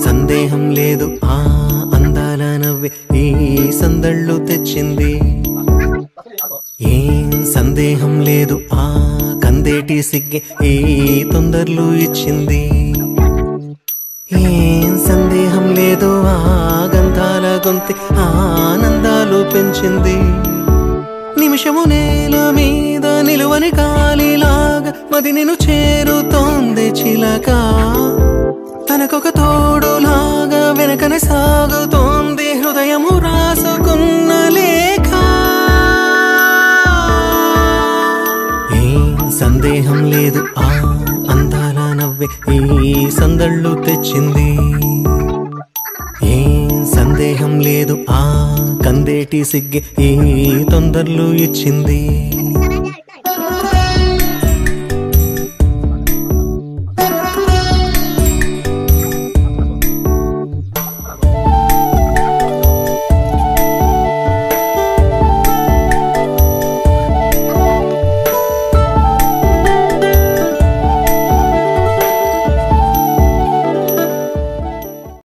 సందేహం లేదు ఆ అందాల నవ్వే ఈ సందళ్ళు తెచ్చింది. ఏం సందేహం లేదు ఆ కందేటి సిగ్గే ఈ తొందరలు ఇచ్చింది. ఏం సందేహం లేదు ఆ గంధాల గొంతె ఆనందాలు పెంచింది. నిమిషము నేల మీద నిలువని గాలిలాగా మది నిన్ను చేరుతోంది చిలక. తనకొక తోడులాగా వెనకనే సాగుతోంది హృదయము రాసుకున్న లేఖ. ఏం సందేహం లేదు ఆ అందాల నవ్వే ఈ సందళ్ళు తెచ్చింది. ఏం సందేహం లేదు ఆ కందేటి సిగ్గే ఈ తొందరలు ఇచ్చింది.